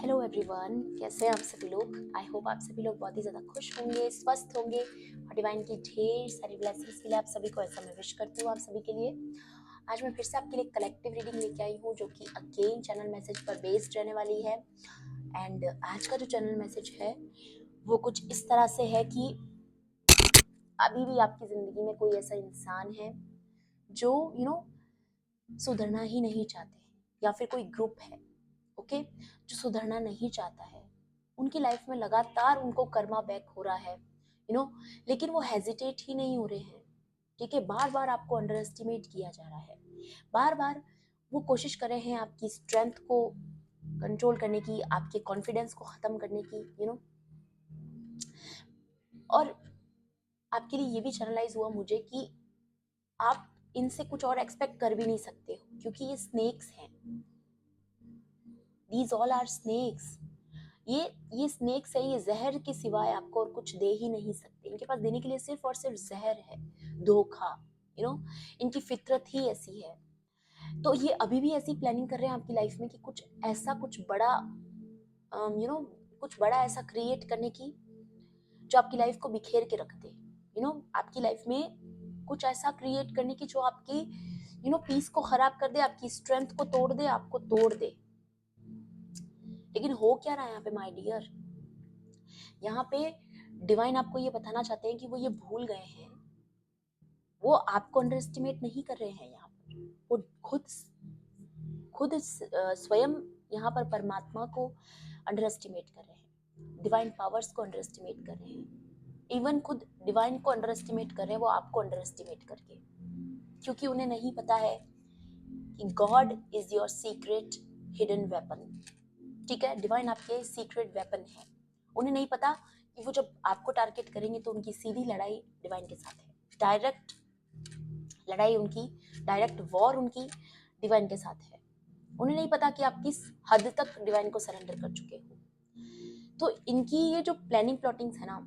Hello everyone, कैसे हैं आप सभी लोग। आई होप आप सभी लोग बहुत ही ज़्यादा खुश होंगे, स्वस्थ होंगे और डिवाइन की ढेर सारी ब्लेसिंग्स के लिए आप सभी को ऐसा मैं विश करती हूँ आप सभी के लिए। आज मैं फिर से आपके लिए कलेक्टिव रीडिंग लेके आई हूँ जो कि अगेन चैनल मैसेज पर बेस्ड रहने वाली है। एंड आज का जो चैनल मैसेज है वो कुछ इस तरह से है कि अभी भी आपकी ज़िंदगी में कोई ऐसा इंसान है जो सुधरना ही नहीं चाहते हैं, या फिर कोई ग्रुप है ओके जो सुधरना नहीं चाहता है। उनकी लाइफ में लगातार उनको कर्मा बैक हो रहा है लेकिन वो हेजिटेट ही नहीं हो रहे हैं। ठीक है, बार बार आपको अंडर एस्टिमेट किया जा रहा है, बार बार वो कोशिश कर रहे हैं आपकी स्ट्रेंथ को कंट्रोल करने की, आपके कॉन्फिडेंस को खत्म करने की और आपके लिए ये भी चैनलाइज हुआ मुझे कि आप इनसे कुछ और एक्सपेक्ट कर भी नहीं सकते हो क्योंकि ये स्नेक्स हैं। These all are snakes. ये स्नेक्स है, ये जहर के सिवाय आपको और कुछ दे ही नहीं सकते। इनके पास देने के लिए सिर्फ और सिर्फ जहर है, धोखा। इनकी फितरत ही ऐसी है। तो ये अभी भी ऐसी प्लानिंग कर रहे हैं आपकी लाइफ में कि कुछ ऐसा, कुछ बड़ा कुछ बड़ा ऐसा क्रिएट करने की जो आपकी लाइफ को बिखेर के रख दे। आपकी लाइफ में कुछ ऐसा क्रिएट करने की जो आपकी पीस को खराब कर दे, आपकी स्ट्रेंथ को तोड़ दे, आपको तोड़ दे। लेकिन हो क्या रहा है यहाँ पे माय डियर, यहाँ पे डिवाइन आपको ये बताना चाहते हैं कि वो ये भूल गए हैं। वो आपको अंडर एस्टिमेट नहीं कर रहे हैं यहाँ पर, वो खुद खुद स्वयं यहाँ पर परमात्मा को अंडर एस्टिमेट कर रहे हैं, डिवाइन पावर्स को अंडर एस्टिमेट कर रहे हैं। इवन खुद डिवाइन को अंडर एस्टिमेट कर रहे हैं वो आपको अंडर एस्टिमेट करके, क्योंकि उन्हें नहीं पता है कि God is your secret hidden weapon. ठीक है, डिवाइन आपके सीक्रेट वेपन है। उन्हें नहीं पता कि वो जब आपको टारगेट करेंगे तो उनकी सीधी लड़ाई डिवाइन के साथ है, डायरेक्ट लड़ाई उनकी, डायरेक्ट वॉर उनकी डिवाइन के साथ है। उन्हें नहीं पता कि आप किस हद तक डिवाइन को सरेंडर कर चुके हो। तो इनकी ये जो प्लानिंग प्लॉटिंग्स है ना,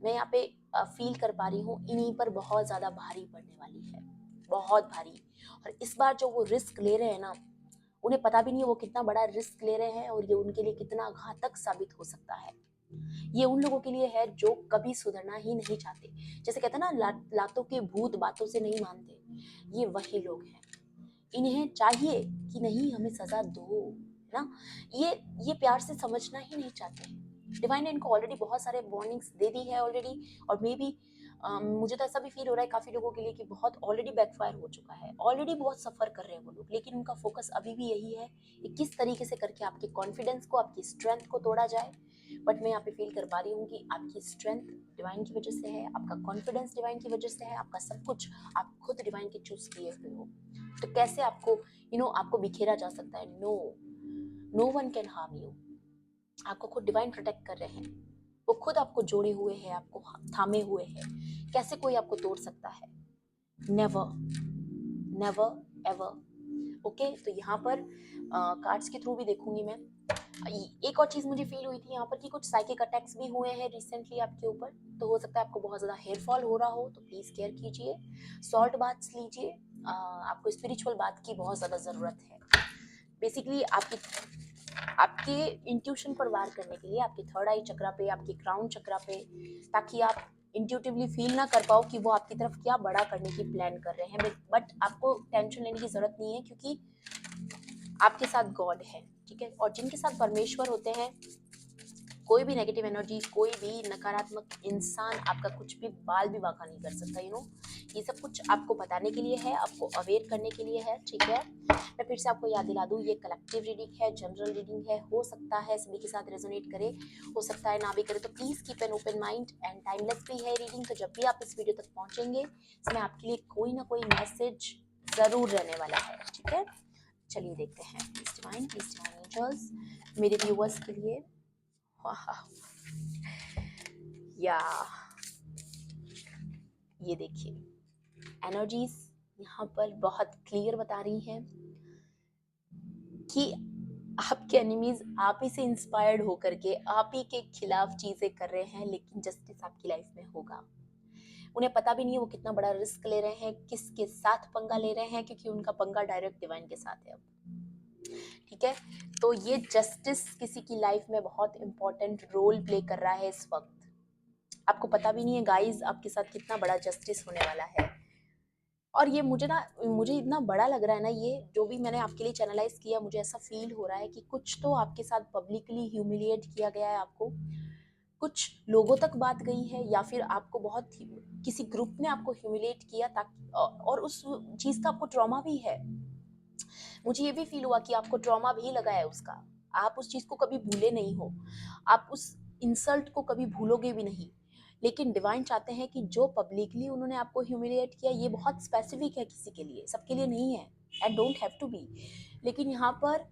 मैं यहाँ पे फील कर पा रही हूँ इन्हीं पर बहुत ज्यादा भारी पड़ने वाली है, बहुत भारी। और इस बार जो वो रिस्क ले रहे हैं ना, उन्हें पता भी नहीं है वो कितना बड़ा रिस्क ले रहे हैं और ये उनके लिए कितना घातक साबित हो सकता है। ये उन लोगों के लिए है जो कभी सुधरना ही नहीं चाहते। जैसे कहते हैं ना, लातों के भूत बातों से नहीं मानते, ये वही लोग हैं। इन्हें चाहिए कि नहीं हमें सजा दो, है ना। ये प्यार से समझना ही नहीं चाहते हैं। डिवाइन ने इनको ऑलरेडी बहुत सारे वार्निंग्स दे दी है ऑलरेडी, और मे बी मुझे तो ऐसा भी फील हो रहा है काफी लोगों के लिए कि बहुत ऑलरेडी बैकफायर हो चुका है, ऑलरेडी बहुत सफर कर रहे हैं वो लोग। लेकिन उनका फोकस अभी भी यही है कि किस तरीके से करके आपके कॉन्फिडेंस को, आपकी स्ट्रेंथ को तोड़ा जाए। बट मैं यहाँ पे फील कर पा रही हूँ कि आपकी स्ट्रेंथ डिवाइन की वजह से है, आपका कॉन्फिडेंस डिवाइन की वजह से है, आपका सब कुछ आप खुद डिवाइन के चूज किए हुए हो। तो कैसे आपको आपको बिखेरा जा सकता है? No one can harm you. आपको खुद डिवाइन प्रोटेक्ट कर रहे हैं, वो खुद आपको जोड़े हुए हैं, आपको थामे हुए हैं। कैसे कोई आपको तोड़ सकता है? Never, never ever. ओके, तो यहाँ पर कार्ड्स के थ्रू भी देखूंगी मैं। एक और चीज मुझे फील हुई थी यहाँ पर कि कुछ साइकिक अटैक्स भी हुए हैं रिसेंटली आपके ऊपर। तो हो सकता है आपको बहुत ज्यादा हेयर फॉल हो रहा हो, तो प्लीज केयर कीजिए, सॉल्ट बाथ्स लीजिए। आपको स्पिरिचुअल बात की बहुत ज्यादा जरूरत है। बेसिकली आपके इंट्यूशन पर वार करने के लिए, आपके थर्ड आई चक्रा पे, आपके क्राउन चक्रा पे, ताकि आप इंट्यूटिवली फील ना कर पाओ कि वो आपकी तरफ क्या बड़ा करने की प्लान कर रहे हैं। बट आपको टेंशन लेने की जरूरत नहीं है क्योंकि आपके साथ गॉड है। ठीक है, और जिनके साथ परमेश्वर होते हैं, कोई भी नेगेटिव एनर्जी, कोई भी नकारात्मक इंसान आपका कुछ भी बाल भी बांका नहीं कर सकता। ये सब कुछ आपको बताने के लिए है, आपको अवेयर करने के लिए है। ठीक है, मैं फिर से आपको याद दिला दूं, ये कलेक्टिव रीडिंग है, जनरल रीडिंग है। हो सकता है सभी के साथ रेजोनेट करे, हो सकता है ना भी करे। तो please keep an open mind and timeless भी है रीडिंग। तो जब भी आप इस वीडियो तक पहुंचेंगे, इसमें आपके लिए कोई ना कोई मैसेज जरूर रहने वाला है। ठीक है, चलिए देखते हैं। प्लीज डिवाइन एंजल्स, मेरे व्यूअर्स के लिए या ये देखिए, एनर्जीज यहाँ पर बहुत क्लियर बता रही हैं कि आपके एनिमीज आप ही से इंस्पायर्ड होकर के आप ही के खिलाफ चीजें कर रहे हैं, लेकिन जस्टिस आपकी लाइफ में होगा। उन्हें पता भी नहीं है वो कितना बड़ा रिस्क ले रहे हैं, किसके साथ पंगा ले रहे हैं, क्योंकि उनका पंगा डायरेक्ट डिवाइन के साथ है। अब ठीक है, तो ये जस्टिस किसी की लाइफ में बहुत इंपॉर्टेंट रोल प्ले कर रहा है इस वक्त। आपको पता भी नहीं है गाइस आपके साथ कितना बड़ा जस्टिस होने वाला है। और ये मुझे इतना बड़ा लग रहा है ना, ये जो भी मैंने आपके लिए चैनलाइज किया, मुझे ऐसा फील हो रहा है कि कुछ तो आपके साथ पब्लिकली ह्यूमिलिएट किया गया है आपको, कुछ लोगों तक बात गई है, या फिर आपको किसी ग्रुप ने आपको ह्यूमिलिएट किया ताकि, और उस चीज का आपको ट्रॉमा भी है। मुझे ये भी फील हुआ कि आपको ट्रॉमा भी लगा है उसका, आप उस चीज को कभी भूले नहीं हो, आप उस इंसल्ट को कभी भूलोगे भी नहीं। लेकिन डिवाइन चाहते हैं कि जो पब्लिकली उन्होंने आपको ह्यूमिलिएट किया, ये बहुत स्पेसिफिक है किसी के लिए, सबके लिए नहीं है, and don't have to be. लेकिन यहाँ पर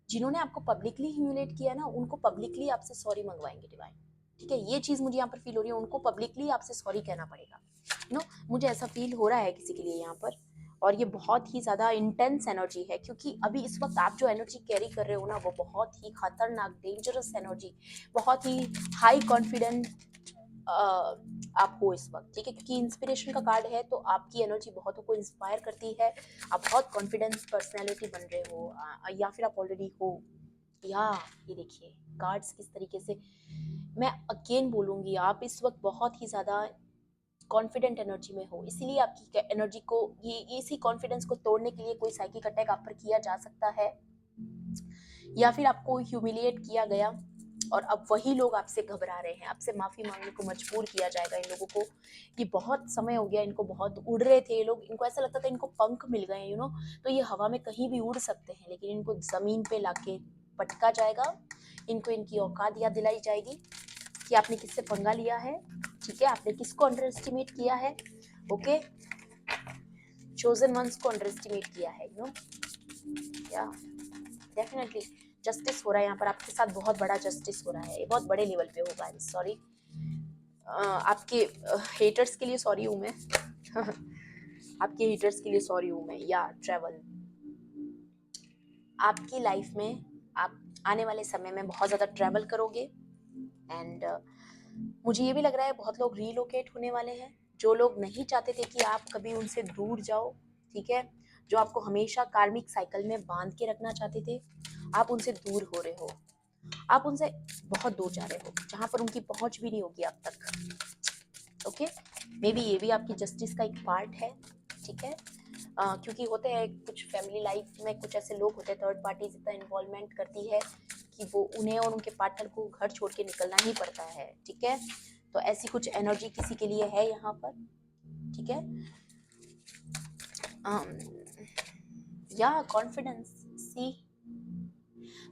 जिन्होंने आपको पब्लिकली ह्यूमिलिएट किया ना, उनको पब्लिकली आपसे सॉरी मंगवाएंगे डिवाइन। ठीक है, ये चीज मुझे यहाँ पर फील हो रही है, उनको पब्लिकली आपसे सॉरी कहना पड़ेगा। मुझे ऐसा फील हो रहा है किसी के लिए यहाँ पर। और ये बहुत ही ज़्यादा इंटेंस एनर्जी है, क्योंकि अभी इस वक्त आप जो एनर्जी कैरी कर रहे हो ना, वो बहुत ही खतरनाक डेंजरस एनर्जी, बहुत ही हाई कॉन्फिडेंट आप हो इस वक्त। ठीक है, क्योंकि इंस्पिरेशन का कार्ड है, तो आपकी एनर्जी बहुतों को इंस्पायर करती है। आप बहुत कॉन्फिडेंस पर्सनैलिटी बन रहे हो, या फिर आप ऑलरेडी हो। या ये देखिए कार्ड्स किस तरीके से, मैं अगेन बोलूँगी, आप इस वक्त बहुत ही ज़्यादा कॉन्फिडेंट एनर्जी में हो, इसीलिए आपकी एनर्जी को, ये इसी कॉन्फिडेंस को तोड़ने के लिए कोई साइकिक अटैक आप पर किया जा सकता है, या फिर आपको ह्यूमिलिएट किया गया और अब वही लोग आपसे घबरा रहे हैं, आपसे माफी मांगने को मजबूर किया जाएगा इन लोगों को। ये बहुत समय हो गया, इनको बहुत उड़ रहे थे ये लोग, इनको ऐसा लगता था इनको पंख मिल गए तो ये हवा में कहीं भी उड़ सकते हैं, लेकिन इनको जमीन पे लाके पटका जाएगा, इनको इनकी औकात याद दिलाई जाएगी कि आपने किससे पंगा लिया है। ठीक है, आपने किसको अंडर एस्टिमेट किया है। ओके, चोजन वंस को अंडर एस्टिमेट किया है, या डेफिनेटली जस्टिस हो रहा है यहाँ पर आपके साथ, बहुत बड़ा जस्टिस हो रहा है, ये बहुत बड़े लेवल पे होगा। सॉरी, आपके हेटर्स के लिए सॉरी हूँ मैं आपके हेटर्स के लिए सॉरी हूँ मैं। या ट्रैवल, आपकी लाइफ में आप आने वाले समय में बहुत ज़्यादा ट्रैवल करोगे, एंड मुझे ये भी लग रहा है बहुत लोग रीलोकेट होने वाले हैं, जो लोग नहीं चाहते थे कि आप कभी उनसे दूर जाओ। ठीक है, जो आपको हमेशा कार्मिक साइकिल में बांध के रखना चाहते थे, आप उनसे दूर हो रहे हो, आप उनसे बहुत दूर जा रहे हो, जहां पर उनकी पहुंच भी नहीं होगी अब तक। ओके, मे बी ये भी आपकी जस्टिस का एक पार्ट है। ठीक है, क्योंकि होते हैं कुछ फैमिली लाइफ में कुछ ऐसे लोग होते हैं, थर्ड पार्टीज इतना इन्वॉल्वमेंट करती है कि वो उन्हें और उनके पार्टनर को घर छोड़ के निकलना ही पड़ता है। ठीक है, तो ऐसी कुछ एनर्जी किसी के लिए है यहाँ पर। ठीक है, या कॉन्फिडेंस, सी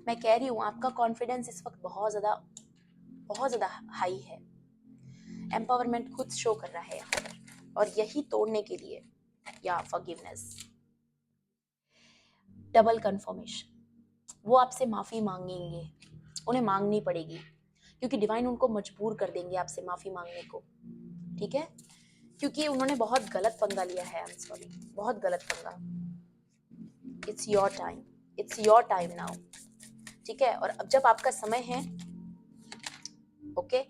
मैं कह रही हूँ आपका कॉन्फिडेंस इस वक्त बहुत ज़्यादा हाई है, एम्पावरमेंट खुद शो कर रहा है यहाँ पर, और यही तोड़ने के लिए, या फॉरगिवनेस, डबल कंफर्मेशन, वो आपसे माफ़ी मांगेंगे, उन्हें मांगनी पड़ेगी, क्योंकि डिवाइन उनको मजबूर कर देंगे आपसे माफ़ी मांगने को। ठीक है, क्योंकि उन्होंने बहुत गलत पंगा लिया है, आई एम सॉरी, बहुत गलत पंगा। It's your time, it's your time now. ठीक है, और अब जब आपका समय है, ओके,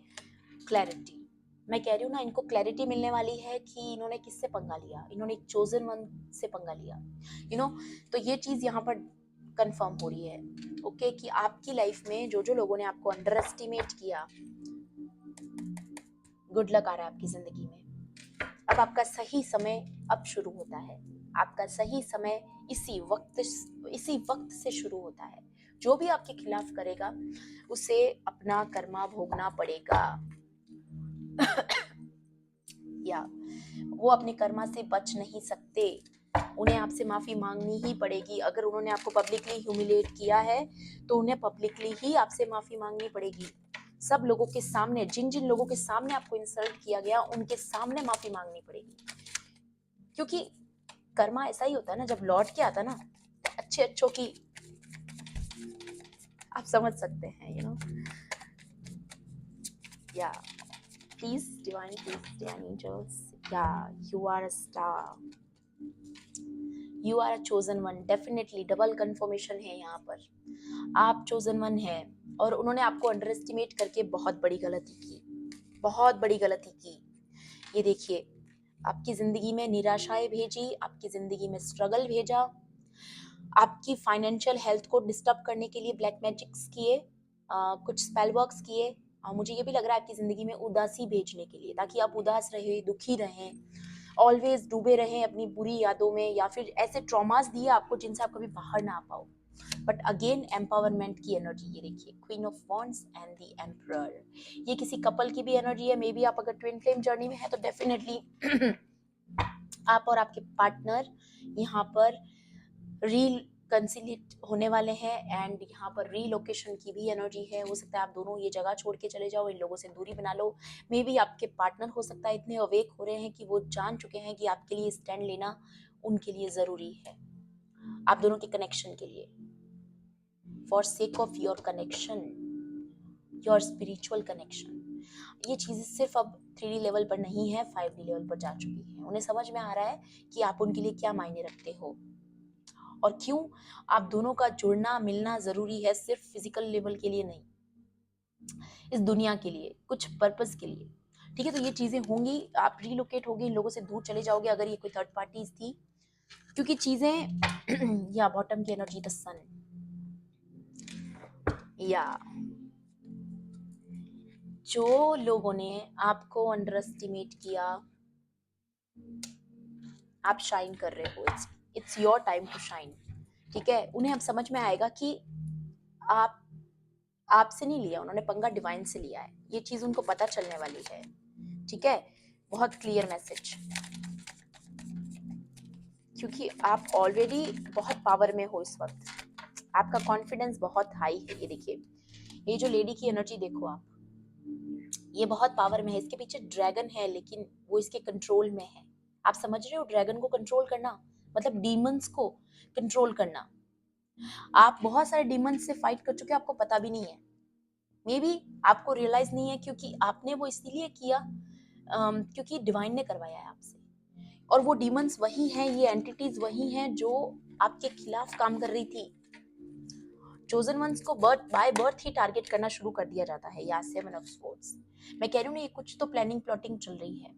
क्लैरिटी, मैं कह रही हूँ ना, इनको क्लैरिटी मिलने वाली है कि इन्होंने किससे पंगा लिया, इन्होंने एक चोजन वन से पंगा लिया, तो ये चीज़ यहाँ पर कंफर्म हो रही है। ओके, कि आपकी लाइफ में जो जो लोगों ने आपको अंडर एस्टिमेट किया, गुड लक आ रहा है आपकी जिंदगी में। अब आपका सही समय अब शुरू होता है, आपका सही समय इसी वक्त से शुरू होता है। जो भी आपके खिलाफ करेगा उसे अपना कर्मा भोगना पड़ेगा या वो अपने कर्मा से बच नहीं सकते, उन्हें आपसे माफी मांगनी ही पड़ेगी। अगर उन्होंने आपको पब्लिकली ह्यूमिलेट किया है तो उन्हें पब्लिकली ही आपसे माफी मांगनी पड़ेगी। सब लोगों के सामने, जिन जिन लोगों के सामने आपको इंसल्ट किया गया, उनके सामने माफी मांगनी पड़ेगी, क्योंकि कर्मा ऐसा ही होता है ना, जब लौट के आता ना, तो अच्छे अच्छों की, आप समझ सकते हैं, या please divine, please divine angels, या you are a star, you are a chosen one, definitely double confirmation है यहाँ पर, आप चोजन वन है, और उन्होंने आपको अंडर एस्टिमेट करके बहुत बड़ी गलती की, बहुत बड़ी गलती की। ये देखिए, आपकी जिंदगी में निराशाएं भेजी, आपकी जिंदगी में स्ट्रगल भेजा, आपकी फाइनेंशियल हेल्थ को डिस्टर्ब करने के लिए ब्लैक मैजिक्स किए, कुछ स्पेल वर्क्स किए। मुझे ये भी लग रहा है आपकी जिंदगी में उदासी भेजने के लिए, ताकि आप उदास रहे, दुखी रहें, ऑलवेज डूबे रहें अपनी बुरी यादों में, या फिर ऐसे ट्रॉमास दिए आपको जिनसे आप कभी बाहर ना आ पाओ। बट अगेन एम्पावरमेंट की एनर्जी, ये देखिए queen of wands and the emperor. ये किसी कपल की भी एनर्जी है। मे बी आप अगर ट्विन फ्लेम जर्नी में है तो डेफिनेटली आप और आपके पार्टनर यहाँ पर रिकंसिलिएट होने वाले हैं, एंड यहाँ पर रीलोकेशन की भी एनर्जी है। हो सकता है आप दोनों ये जगह छोड़ के चले जाओ, इन लोगों से दूरी बना लो। मे बी आपके पार्टनर हो सकता है इतने अवेक हो रहे हैं कि वो जान चुके हैं कि आपके लिए स्टैंड लेना उनके लिए जरूरी है, आप दोनों के कनेक्शन के लिए, for sake of your connection, your spiritual connection. ये चीजें सिर्फ अब 3D लेवल पर नहीं है, 5D लेवल पर जा चुकी है। उन्हें समझ में आ रहा है कि आप उनके लिए क्या मायने रखते हो और क्यों आप दोनों का जुड़ना मिलना जरूरी है, सिर्फ फिजिकल लेवल के लिए नहीं, इस दुनिया के लिए, कुछ पर्पस के लिए। ठीक है, तो ये चीजें होंगी, आप रिलोकेट होगे, इन लोगों से दूर चले जाओगे अगर ये कोई थर्ड पार्टीज थी, क्योंकि चीजें या बॉटम की एनर्जी, द सन, या जो लोगों ने आपको अंडर एस्टिमेट किया, आप शाइन कर रहे हो, it's your time to shine. ठीक है, उन्हें अब समझ में आएगा कि आप आपसे नहीं लिया उन्होंने पंगा, डिवाइन से लिया है। ये चीज उनको पता चलने वाली है। ठीक है, बहुत क्लियर मैसेज, क्योंकि आप ऑलरेडी बहुत पावर में हो इस वक्त, आपका कॉन्फिडेंस बहुत हाई है। ये देखिए, ये जो लेडी की एनर्जी देखो आप, ये बहुत पावर में है, इसके पीछे ड्रैगन है, लेकिन वो इसके कंट्रोल में है। आप समझ रहे हो, ड्रैगन को कंट्रोल करना मतलब डीमंस को कंट्रोल करना। आप बहुत सारे डीमंस से फाइट कर चुके हैं, आपको पता भी नहीं है, मे बी आपको रियलाइज नहीं है, क्योंकि आपने वो इसीलिए किया क्योंकि डिवाइन ने करवाया है आपसे। और वो डीमंस वही हैं, ये एंटिटीज वही हैं जो आपके खिलाफ काम कर रही थी। चोजन वंस को बाय बर्थ ही टारगेट करना शुरू कर दिया जाता है। या 7 ऑफ स्वॉर्ड्स, मैं कह रही हूँ ना, ये कुछ तो प्लानिंग प्लॉटिंग चल रही है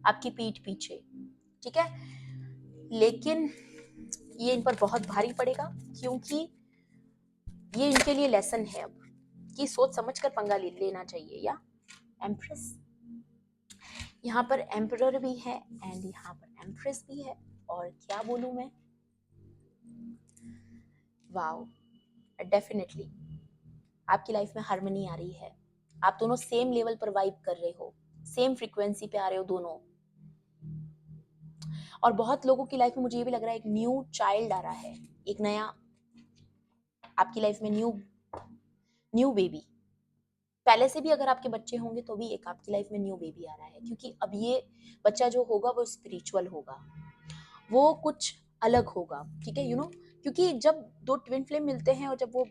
आपकी पीठ पीछे। ठीक है, लेकिन ये इन पर बहुत भारी पड़ेगा, क्योंकि ये इनके लिए लेसन है अब कि सोच समझ कर पंगा लेना चाहिए। या एम्प्रेस, यहाँ पर एम्परर भी है एंड यहाँ पर एम्प्रेस भी है, और क्या बोलूं मैं, वाओ, डेफिनेटली आपकी लाइफ में हार्मनी आ रही है। आप दोनों सेम लेवल पर वाइब कर रहे हो, सेम फ्रीक्वेंसी पे आ रहे हो दोनों। और बहुत लोगों की लाइफ में मुझे ये भी लग रहा है एक न्यू चाइल्ड आ रहा है, एक नया आपकी लाइफ में न्यू बेबी। पहले से भी अगर आपके बच्चे होंगे तो भी एक आपकी लाइफ में न्यू बेबी आ रहा है, क्योंकि अब ये बच्चा जो होगा वो स्पिरिचुअल होगा, वो कुछ अलग होगा। ठीक है, क्योंकि जब दो ट्विन फ्लेम मिलते हैं और जब वो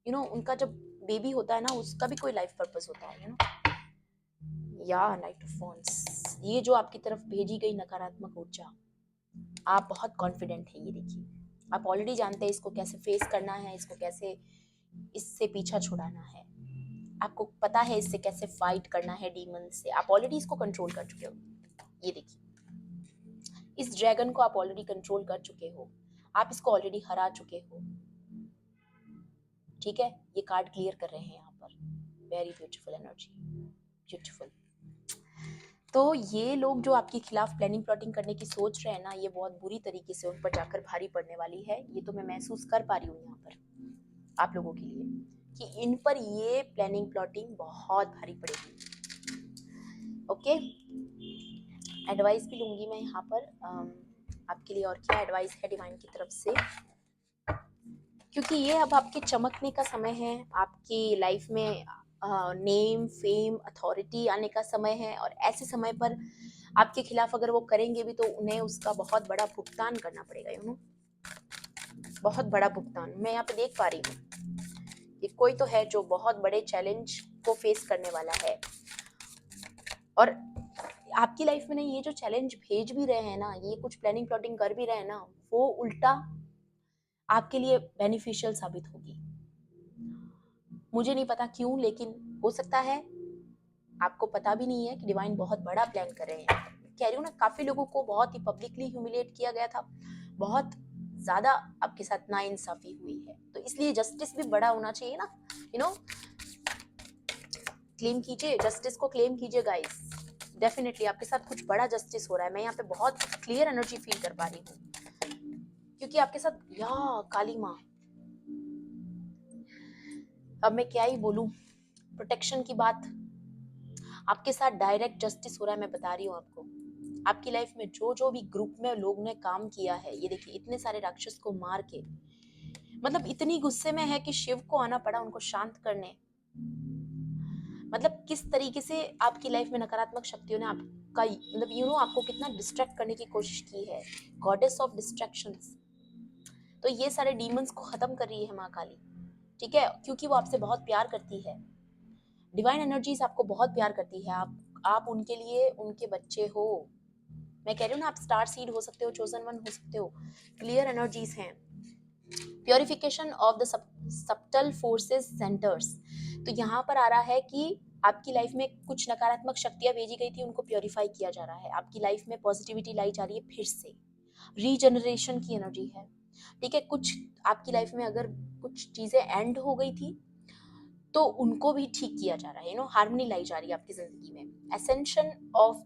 उनका जब बेबी होता है ना, उसका भी कोई लाइफ पर्पस होता है या नाइट ऑफ वॉन्ड्स, ये जो आपकी तरफ भेजी गई नकारात्मक ऊर्जा, आप बहुत कॉन्फिडेंट है। ये देखिए, आप ऑलरेडी जानते हैं इसको कैसे फेस करना है, इसको कैसे इससे पीछा छुड़ाना है, आपको पता है इससे कैसे फाइट करना है डीमन से, आप ऑलरेडी इसको कंट्रोल कर चुके हो। ये देखिए, इस ड्रैगन को आप ऑलरेडी कंट्रोल कर चुके हो, आप इसको ऑलरेडी हरा चुके हो। ठीक है, ये कार्ड क्लियर कर रहे हैं यहाँ पर, वेरी ब्यूटीफुल एनर्जी, ब्यूटीफुल। तो ये लोग जो आपके खिलाफ प्लानिंग प्लॉटिंग करने की सोच रहे हैं ना, ये बहुत बुरी तरीके से उन पर जाकर भारी पड़ने वाली है। ये तो मैं महसूस कर पा रही हूँ यहाँ पर आप लोगों के लिए, कि इन पर ये प्लानिंग प्लॉटिंग बहुत भारी पड़ेगी। ओके, एडवाइस भी लूंगी मैं यहाँ पर आपके लिए, और क्या एडवाइस है डिवाइन की तरफ से, क्योंकि ये अब आपके चमकने का समय है, आपकी लाइफ में नेम फेम अथॉरिटी आने का समय है। और ऐसे समय पर आपके खिलाफ अगर वो करेंगे भी तो उन्हें उसका बहुत बड़ा भुगतान करना पड़ेगा, बहुत बड़ा भुगतान। मैं यहाँ पे देख पा रही हूँ कि कोई तो है जो बहुत बड़े चैलेंज को फेस करने वाला है, और आपकी लाइफ में ना ये जो चैलेंज भेज भी रहे हैं ना, ये कुछ प्लानिंग प्लॉटिंग कर भी रहे हैं ना, वो उल्टा आपके लिए बेनिफिशियल साबित होगी। मुझे नहीं पता क्यों, लेकिन हो सकता है आपको पता भी नहीं है कि डिवाइन बहुत बड़ा प्लान कर रहे हैं। कह रही हूँ ना, काफी लोगों को बहुत ही पब्लिकली ह्यूमिलेट किया गया था, बहुत ज्यादा आपके साथ नाइंसाफी हुई है, तो इसलिए जस्टिस भी बड़ा होना चाहिए ना, यू नो। क्लेम कीजिए, जस्टिस को क्लेम कीजिए गाइस। डेफिनेटली आपके साथ कुछ बड़ा जस्टिस हो रहा है, मैं यहाँ पे बहुत क्लियर एनर्जी फील कर पा रही हूँ, क्योंकि आपके साथ या काली माँ, अब मैं क्या ही बोलूं। प्रोटेक्शन की बात, आपके साथ डायरेक्ट जस्टिस हो रहा है, मैं बता रही हूँ आपको। आपकी लाइफ में जो जो भी ग्रुप में लोग ने काम किया है, ये देखिए इतने सारे राक्षस को मार के, मतलब इतनी गुस्से में है कि शिव को आना पड़ा उनको शांत करने। मतलब किस तरीके से आपकी लाइफ में नकारात्मक शक्तियों ने आपका मतलब आपको कितना डिस्ट्रैक्ट करने की कोशिश की है। Goddess of distractions. तो ये सारे डीमंस को खत्म कर रही है माँ काली, ठीक है, क्योंकि वो आपसे बहुत प्यार करती है। डिवाइन एनर्जीज आपको बहुत प्यार करती है। आप उनके लिए उनके बच्चे हो। मैं कह रही हूँ ना, आप स्टार सीड हो सकते हो, चोजन वन हो सकते हो। क्लियर एनर्जीज हैं। Purification of the subtle forces centres. तो यहाँ पर आ रहा है कि आपकी लाइफ में कुछ नकारात्मक शक्तियां भेजी गई थी, उनको प्योरीफाई किया जा रहा है। आपकी लाइफ में पॉजिटिविटी लाई जा रही है फिर से। रीजनरेशन की एनर्जी है, ठीक है। कुछ आपकी लाइफ में अगर कुछ चीजें एंड हो गई थी तो उनको भी ठीक किया जा रहा है, हार्मनी लाई जा रही है आपकी जिंदगी में। Ascension of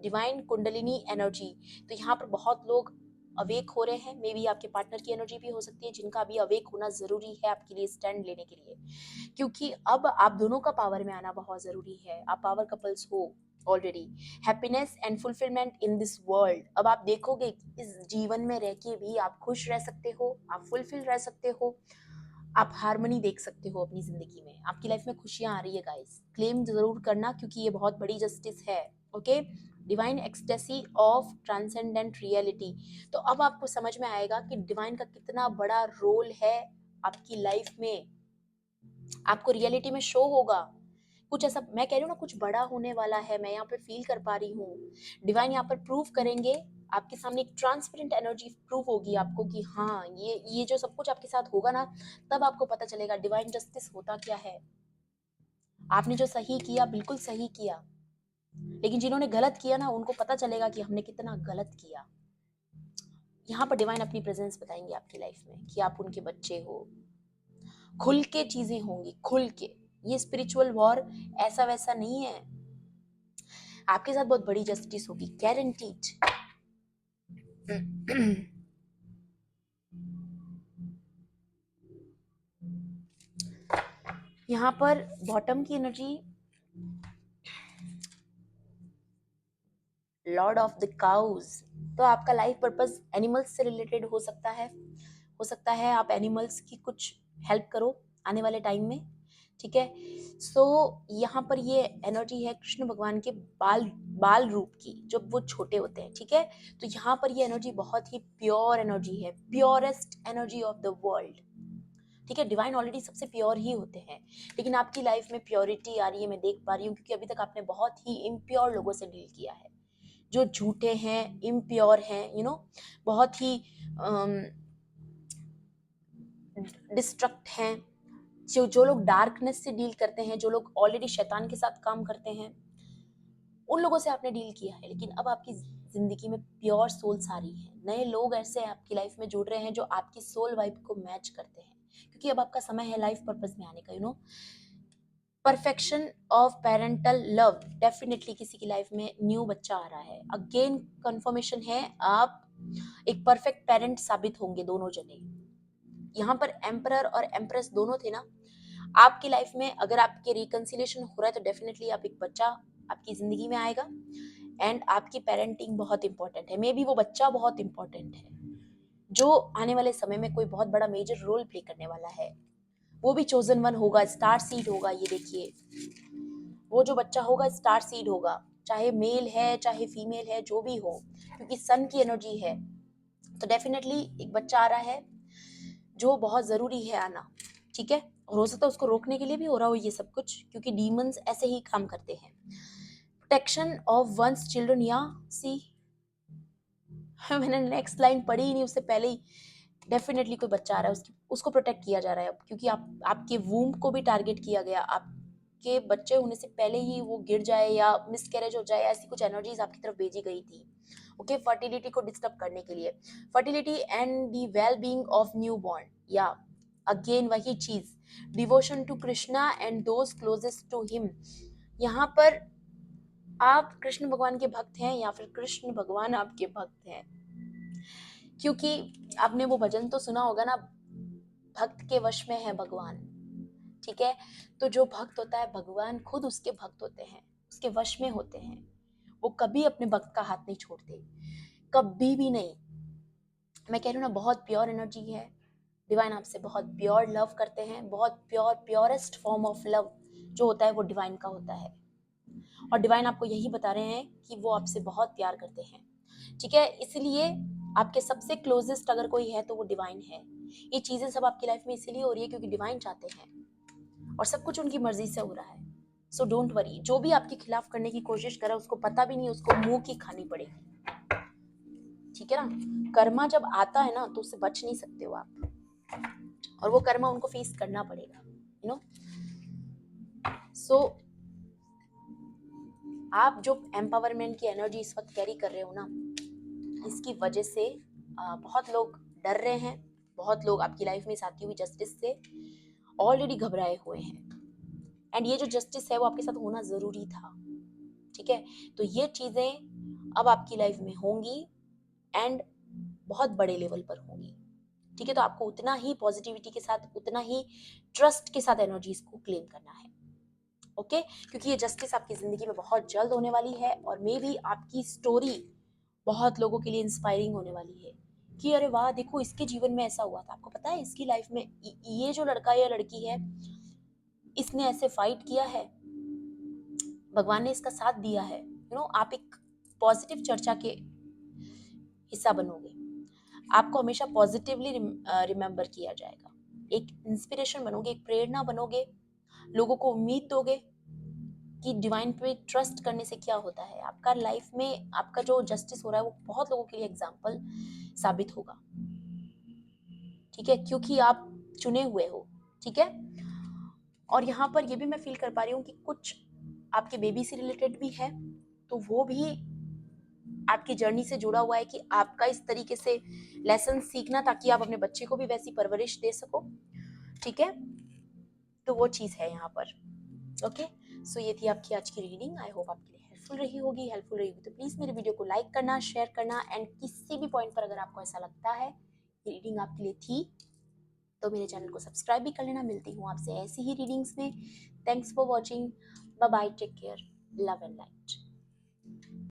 divine kundalini energy. तो यहाँ पर बहुत लोग अवेक हो रहे हैं। मे बी आपके पार्टनर की एनर्जी भी हो सकती है, जिनका अभी अवेक होना जरूरी है आपके लिए स्टैंड लेने के लिए, क्योंकि अब आप दोनों का पावर में आना बहुत जरूरी है। आप पावर कपल्स हो already. Happiness and fulfilment in this world. अब आप देखोगे कि इस जीवन में रह के भी आप खुश रह सकते हो, आप फुलफिल रह सकते हो, आप हार्मनी देख सकते हो अपनी जिंदगी में। आपकी लाइफ में खुशियां आ रही है गाइस। क्लेम जरूर करना, क्योंकि ये बहुत बड़ी जस्टिस है। Okay. Divine ecstasy of transcendent reality. तो अब आपको समझ में आएगा कि डिवाइन का कितना बड़ा रोल है आपकी लाइफ में। आपको रियलिटी में शो होगा कुछ ऐसा, मैं कह रही हूँ ना, कुछ बड़ा होने वाला है। मैं यहाँ पे फील कर पा रही हूँ। डिवाइन यहाँ पर प्रूव करेंगे आपके सामने। एक ट्रांसपेरेंट एनर्जी प्रूव होगी आपको कि हाँ, ये जो सब कुछ आपके साथ होगा ना, तब आपको पता चलेगा डिवाइन जस्टिस होता क्या है। आपने जो सही किया बिल्कुल सही किया, लेकिन जिन्होंने गलत किया ना, उनको पता चलेगा कि हमने कितना गलत किया। यहाँ पर डिवाइन अपनी प्रेजेंस बताएंगे आपकी लाइफ में कि आप उनके बच्चे हो। खुल के चीजें होंगी, खुल के। ये स्पिरिचुअल वॉर ऐसा वैसा नहीं है। आपके साथ बहुत बड़ी जस्टिस होगी, गारंटीड। यहाँ पर बॉटम की energy, lord of the cause. तो आपका लाइफ पर्पस एनिमल्स से रिलेटेड हो सकता है आप एनिमल्स की कुछ हेल्प करो आने वाले टाइम में, ठीक है। सो यहाँ पर ये एनर्जी है कृष्ण भगवान के बाल बाल रूप की, जब वो छोटे होते हैं, ठीक है। तो यहाँ पर ये एनर्जी बहुत ही प्योर एनर्जी है, purest energy of the world, ठीक है। डिवाइन ऑलरेडी सबसे प्योर ही होते हैं, लेकिन आपकी लाइफ में प्योरिटी आ रही है, मैं देख पा रही हूँ, क्योंकि अभी तक आपने बहुत ही इम्प्योर लोगों से डील किया है, जो झूठे हैं, इम्प्योर हैं, बहुत ही डिस्ट्रक्ट हैं, जो लोग डार्कनेस से डील करते हैं, जो लोग ऑलरेडी शैतान के साथ काम करते हैं, उन लोगों से आपने डील किया है। लेकिन अब आपकी जिंदगी में प्योर सोल्स आ रही हैं, नए लोग ऐसे आपकी लाइफ में जुड़ रहे हैं जो आपकी सोल वाइब को मैच करते हैं, क्योंकि अब आपका समय है लाइफ पर्पस में आने का। Perfection of parental love. Definitely किसी की लाइफ में न्यू बच्चा आ रहा है, अगेन कंफर्मेशन है, आप एक परफेक्ट पेरेंट साबित होंगे दोनों जने। यहाँ पर एम्परर और एम्प्रेस दोनों थे ना आपकी लाइफ में। अगर आपके रिकंसिलिएशन हो रहा है तो डेफिनेटली आप एक बच्चा आपकी जिंदगी में आएगा, एंड आपकी पेरेंटिंग बहुत इंपॉर्टेंट है। मे बी वो बच्चा बहुत इंपॉर्टेंट है, जो आने वाले समय में कोई बहुत बड़ा मेजर रोल प्ले करने वाला है। वो भी चोजन वन होगा, स्टार सीड होगा। ये देखिए, वो जो बच्चा होगा स्टार सीड होगा, चाहे मेल है चाहे फीमेल है, जो भी हो, क्योंकि सन की एनर्जी है। तो डेफिनेटली एक बच्चा आ रहा है जो बहुत जरूरी है आना, ठीक है। और हो सकता है उसको रोकने के लिए भी हो रहा हो ये सब कुछ, क्योंकि डीमंस ऐसे ही काम करते हैं। प्रोटेक्शन ऑफ वंस चिल्ड्रन, या सी मैंने नेक्स्ट लाइन पढ़ी ही नहीं, उससे पहले ही डेफिनेटली कोई बच्चा आ रहा है, उसको प्रोटेक्ट किया जा रहा है अब, क्योंकि आपके वूम्ब को भी टारगेट किया गया। आपके बच्चे होने से पहले ही वो गिर जाए या मिसकैरेज हो जाए, ऐसी कुछ एनर्जीज आपकी तरफ भेजी गई थी, ओके, फर्टिलिटी को डिस्टर्ब करने के लिए, fertility and the well being of new born, या अगेन वही चीज, devotion to Krishna and those closest to him. यहाँ पर आप कृष्ण भगवान के भक्त हैं या फिर कृष्ण भगवान आपके भक्त हैं, क्योंकि आपने वो भजन तो सुना होगा ना, भक्त के वश में है भगवान। ठीक है, तो जो भक्त होता है भगवान खुद उसके भक्त होते हैं, उसके वश में होते हैं। वो कभी अपने भक्त का हाथ नहीं छोड़ते, कभी भी नहीं। मैं कह रही हूँ ना, बहुत प्योर एनर्जी है, डिवाइन आपसे बहुत प्योर लव करते हैं, बहुत pure, purest form of love जो होता है वो डिवाइन का होता है। और डिवाइन आपको यही बता रहे हैं कि वो आपसे बहुत प्यार करते हैं। ठीक है, इसलिए आपके सबसे क्लोजेस्ट अगर कोई है तो वो डिवाइन है। ये चीजें सब आपकी लाइफ में इसीलिए हो रही है क्योंकि डिवाइन चाहते हैं और सब कुछ उनकी मर्जी से हो रहा है। सो डोंट वरी, जो भी आपके खिलाफ करने की कोशिश करे उसको पता भी नहीं, उसको मुंह की खानी पड़ेगी। ठीक है ना, कर्मा जब आता है ना तो उससे बच नहीं सकते हो आप, और वो कर्मा उनको फेस करना पड़ेगा, यू नो। सो आप जो एम्पावरमेंट की एनर्जी इस वक्त कैरी कर रहे हो ना, इसकी वजह से बहुत लोग डर रहे हैं, बहुत लोग आपकी लाइफ में इस आती हुई जस्टिस से ऑलरेडी घबराए हुए हैं, एंड ये जो जस्टिस है वो आपके साथ होना जरूरी था। ठीक है, तो ये चीजें अब आपकी लाइफ में होंगी एंड बहुत बड़े लेवल पर होंगी। ठीक है, तो आपको उतना ही पॉजिटिविटी के साथ, उतना ही ट्रस्ट के साथ एनर्जीज को क्लेम करना है। ओके, क्योंकि ये जस्टिस आपकी जिंदगी में बहुत जल्द होने वाली है, और मे बी आपकी स्टोरी बहुत लोगों के लिए इंस्पायरिंग होने वाली है कि अरे वाह, देखो इसके जीवन में ऐसा हुआ था। आपको पता है इसकी लाइफ में ये जो लड़का या लड़की है, इसने ऐसे फाइट किया है, भगवान ने इसका साथ दिया है। यू नो, आप एक पॉजिटिव चर्चा के हिस्सा बनोगे, आपको हमेशा पॉजिटिवली रिमेम्बर किया जाएगा, एक इंस्पिरेशन बनोगे, एक प्रेरणा बनोगे, लोगों को उम्मीद दोगे कि डिवाइन पे ट्रस्ट करने से क्या होता है। आपका लाइफ में आपका जो जस्टिस हो रहा है वो बहुत लोगों के लिए एग्जाम्पल साबित होगा। ठीक है, क्योंकि आप चुने हुए हो। ठीक है, और यहाँ पर ये भी मैं फील कर पा रही हूँ कि कुछ आपके बेबी से रिलेटेड भी है, तो वो भी आपकी जर्नी से जुड़ा हुआ है कि आपका इस तरीके से लेसन सीखना ताकि आप अपने बच्चे को भी वैसी परवरिश दे सको। ठीक है, तो वो चीज़ है यहाँ पर। ओके, सो ये थी आपकी आज की रीडिंग। आई होप आपके लिए हेल्पफुल रही होगी। हेल्पफुल रही होगी तो प्लीज़ मेरे वीडियो को लाइक करना, शेयर करना, एंड किसी भी पॉइंट पर अगर आपको ऐसा लगता है कि रीडिंग आपके लिए थी तो मेरे चैनल को सब्सक्राइब भी कर लेना। मिलती हूँ आपसे ऐसी ही रीडिंग्स में। Thanks for watching, bye bye, take care, love and light.